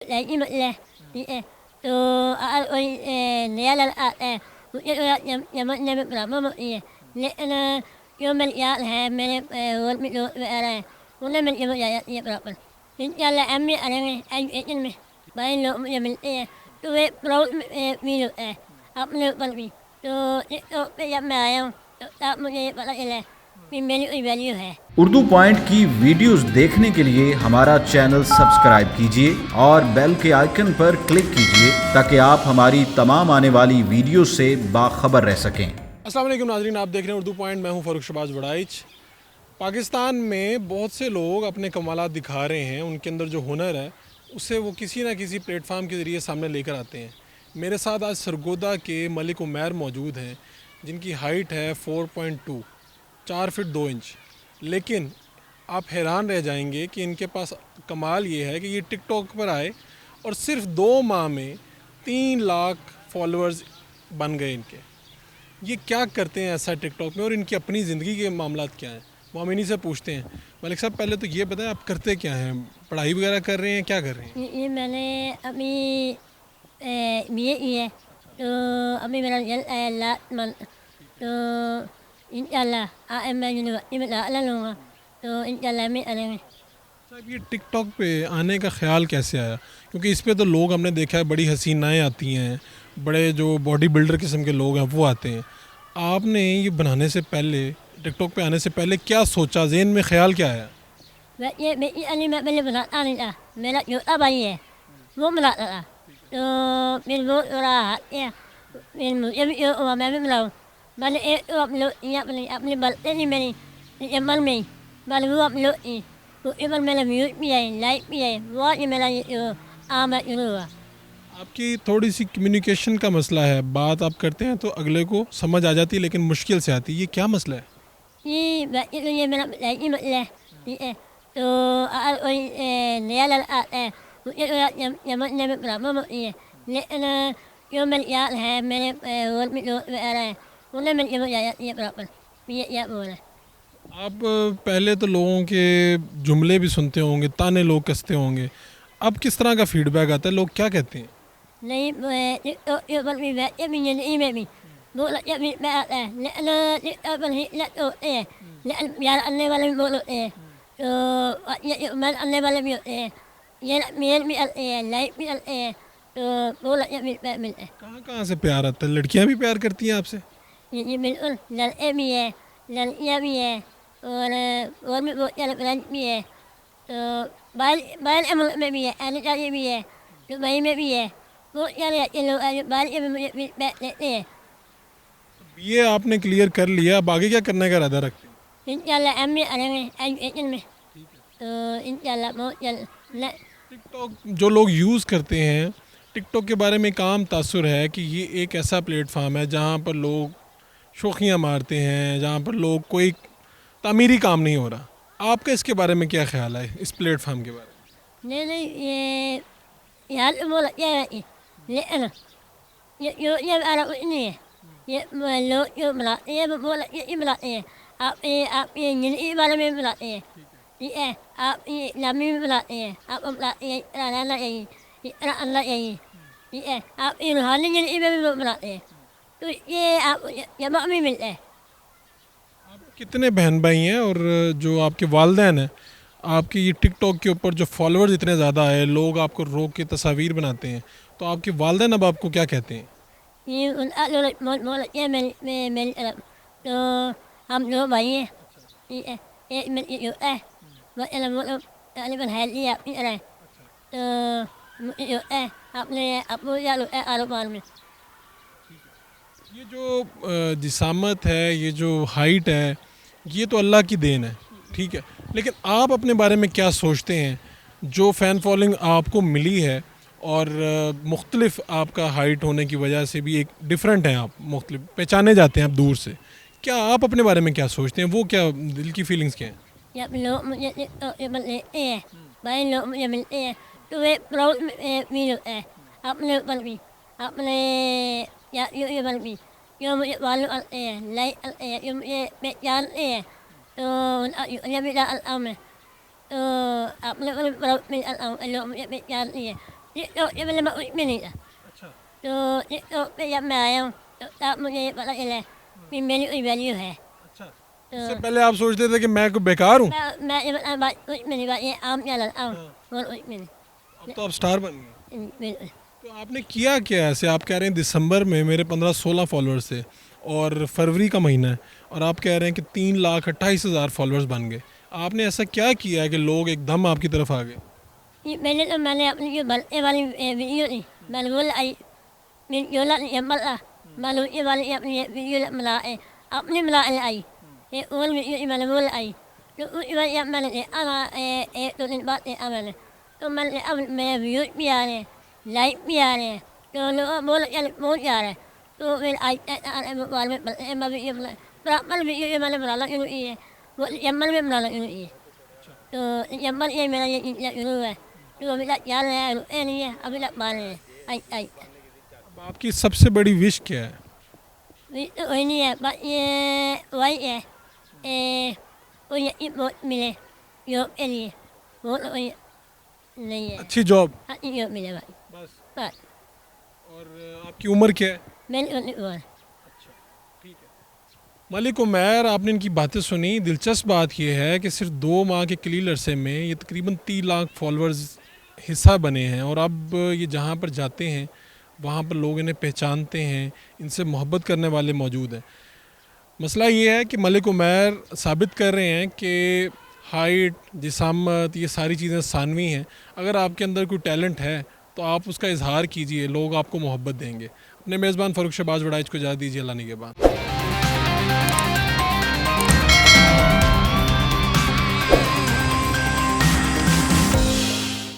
Lagi le to oi ne la ya ma ne bra ma ne ana yo men ya ha men wol mi do ara wol men ya bra pa in ya la ami ara ai me bai lo ya men to we pro mi lo ap ne pa mi to ya ma ya ta mo ye ba la le mi men value है। Urdu point की videos देखने के लिए हमारा channel subscribe कीजिए और bell के icon पर क्लिक कीजिए ताकि आप हमारी तमाम आने वाली वीडियो से बाखबर रह सकें। अस्सलाम वालेकुम नाज़रीन, आप देख रहे हैं उर्दू पॉइंट। मैं हूं फ़ारूक शहबाज वड़ाइच। पाकिस्तान में बहुत से लोग अपने कमालात दिखा रहे हैं, उनके अंदर जो हुनर है उसे वो किसी ना किसी प्लेटफार्म के ज़रिए सामने लेकर आते हैं। मेरे साथ आज सरगोदा के मलिक उमैर मौजूद हैं, जिनकी हाइट है 4.2 4 फीट 2 इंच। लेकिन आप हैरान रह जाएंगे कि इनके पास कमाल ये है कि ये टिकटॉक पर आए और सिर्फ 2 माह में 3 लाख फॉलोअर्स बन गए इनके। ये क्या करते हैं ऐसा टिकटॉक में और इनकी अपनी ज़िंदगी के मामलात क्या हैं, वो हम इन्हीं से पूछते हैं। मलिक साहब, पहले तो ये बताएं, आप करते क्या हैं? पढ़ाई वगैरह कर रहे हैं, क्या कर रहे हैं? ये मैंने अभी बीए की है, तो अभी मेरा तो इंशाल्लाह मैं यूनिवर्सिटी में दाखिला लूँगा, तो इंशाल्लाह मैं अरेंगे। साहब, ये टिकटॉक पे आने का ख्याल कैसे आया? क्योंकि इस पे तो लोग हमने देखा है, बड़ी हसीनाएँ आती हैं, बड़े जो बॉडी बिल्डर किस्म के लोग हैं वो आते हैं। आपने ये बनाने से पहले, टिकटॉक पे आने से पहले क्या सोचा, ज़हन में ख्याल क्या आया? ये मैं पहले बनाता नहीं था, मेरा छोटा भाई है वो बनाता था, तो फिर वो रहा फिर मुझे भी मैं भी बनाऊँ। मैंने एक अपलोड किया अपने बर्थडे नहीं मेरी दिसंबर में, मैंने वो अपलोड की, तो इस पर मेरा व्यूज़ भी है, लाइक भी है, वो ये मेरा आमद शुरू हुआ। आपकी थोड़ी सी कम्युनिकेशन का मसला है, बात आप करते हैं तो अगले को समझ आ जाती है लेकिन मुश्किल से आती है, ये क्या मसला है? ये मेरा लाइक मसला है, ठीक है। तो नया लड़का है लेकिन जो मेरे याद है मेरे वोट में दोस्त वगैरह हैं उन्हें मेरे ये बराबर ये बोल है। आप पहले तो लोगों के जुमले भी सुनते होंगे, ताने लोग कसते होंगे, अब किस तरह का फीडबैक आता है, लोग क्या कहते हैं? नहीं ये पर भी ये भी नहीं में भी वो ये भी मैं आता है लेकिन पर ही लग होते हैं, लेकिन यार आने वाले भी बोल होते हैं, तो ये मैं आने वाले भी होते हैं, ये मेल भी आते हैं, लाइक भी आते हैं, तो वो ये मिलते हैं। कहाँ कहाँ से प्यार आता है? लड़कियाँ भी प्यार करती हैं आपसे? ये बिल्कुल लड़के भी है, लड़कियाँ भी है, और भी बहुत सारे फ्रेंड भी है, तो बाहर मुल्क में भी है, अमेरिका में भी है, दुबई में भी है, बहुत सारे अच्छे लोग हैं बाहर के भी मुझे फीडबैक देते हैं। ये आपने क्लियर कर लिया, अब आगे क्या करने का इरादा रखते हैं? इंशाल्लाह हम भी आएंगे एजुकेशन में, तो इंशाल्लाह बहुत जल्द। टिकटॉक जो लोग यूज़ करते हैं, टिकटॉक के बारे में एक आम तासुर है कि ये एक ऐसा प्लेटफार्म है जहाँ पर लोग शोखियाँ मारते हैं, जहाँ पर लोग कोई तामीरी काम नहीं हो रहा। आपका इसके बारे में क्या ख्याल है, इस प्लेटफार्म के बारे में? नहीं ये यार बोला क्या है लेकिन ये वाला कुछ नहीं है, ये लोग जो बनाते हैं वो बोला ये बनाते हैं, आप ये जिंदगी बारे में बनाते हैं, ठीक है, आप ये लम्बी में बनाते हैं, आप बनाते हैं रहना चाहिए, इतना अंदर चाहिए, ठीक है, आप ये रूहानी जिंदगी में भी बनाते हैं, तो ये आप जमा भी मिलता है। आप कितने बहन भाई हैं और जो आपके वालिदैन हैं, आपके ये टिकटॉक के ऊपर जो फॉलोअर्स इतने ज़्यादा है, लोग आपको रोक के तस्वीर बनाते हैं, तो आपके वालिदैन अब आपको क्या कहते हैं? ये ये मेरी तरफ, तो हम दो भाई हैं, ठीक है, एक मेरी छोटा है वो लोग तकरीबन है लिया अपनी तरह, तो मुझे छोटा है अपने अपू या आरोबार में। ये जो जिसामत है, ये जो हाइट है, ये तो अल्लाह की देन है, ठीक है, लेकिन आप अपने बारे में क्या सोचते हैं? जो फ़ैन फॉलोइंग आपको मिली है और मुख्तलिफ आपका हाइट होने की वजह से भी एक डिफरेंट हैं, आप मुख्तलिफ पहचाने जाते हैं आप दूर से, क्या आप अपने बारे में क्या सोचते हैं? वो क्या दिल की फीलिंग्स क्या हैं? जब लोग मुझे लेते हैं, भाई लोग मुझे मिलते हैं, तो वे प्राउड फील होता है अपने ऊपर भी, अपने या ये पर भी, जो मुझे फॉलो करते हैं, लाइक करते हैं, जो मुझे पहचानते हैं, तो ये भी डालता हूँ मैं, तो अपने ऊपर प्राउड फील करता हूँ, लोग मुझे पहचानते हैं, टिकटॉक से पहले मैं कुछ भी नहीं था। अच्छा। तो टिकटॉक पे जब मैं आया हूँ तो तब मुझे ये पता चला कि मेरी कोई वैल्यू है। अच्छा। तो इससे पहले आप सोचते थे कि मैं कोई बेकार हूँ? मैं ये बता बात कुछ भी नहीं, बात ये आम चैनल आम और कुछ भी नहीं। अब तो आप स्टार बन गए। बिल्कुल। तो आपने किया क्या ऐसे? आप कह रहे हैं दिसंबर में मेरे 15-16 फॉलोअर्स थे और फरवरी का महीना है और आप कह रहे हैं कि 3,28,000 फॉलोअर्स बन गए। आपने ऐसा क्या किया है कि लोग एकदम आपकी तरफ आ गए? ये मैंने अपनी जो बर्थडे वाली वीडियो थी मैंने वो लाई, जो मैंने ये वाली अपनी वीडियो अपनी मिला आई, ये और वीडियो मैंने वो लाई। तो उसके बाद जब मैंने एक दो दिन बाद देखा मैंने, तो मैंने अब मेरे व्यूज भी आ रहे हैं, लाइक भी आ रहे हैं, तो लोग बोल पहुँच जा रहे हैं। तो फिर मोबाइल में मैं वीडियो बराबर वीडियो मैंने बनाना शुरू की है, वो जम्मल में बनाना शुरू की है। तो जम्मल ये मेरा ये शुरू है, तो अभी तक चल रहा है, रुके नहीं है, अभी तक मान रहे हैं। अब आपकी सबसे बड़ी विश क्या है? तो वही नहीं है, बस ये वही है, वो ये वोट मिले योग के लिए, वोट वही नहीं है, अच्छी जॉब योग मिले भाई बस। बस। और आपकी उम्र क्या है? मैंने मलिक उमैर, आपने इनकी बातें सुनी। दिलचस्प बात यह है कि सिर्फ 2 माह के कलील अरसे में ये तकरीबन 3 लाख फॉलोअर्स हिस्सा बने हैं और अब ये जहाँ पर जाते हैं वहाँ पर लोग इन्हें पहचानते हैं, इनसे मोहब्बत करने वाले मौजूद हैं। मसला ये है कि मलिक उमैर साबित कर रहे हैं कि हाइट, जिसामत, ये सारी चीज़ें सानवी हैं। अगर आपके अंदर कोई टैलेंट है तो आप उसका इजहार कीजिए, लोग आपको मोहब्बत देंगे। अपने मेज़बान फ़ारूक शहबाज वड़ाइच को इजाज़त दीजिए। अल्लाह निगहबान।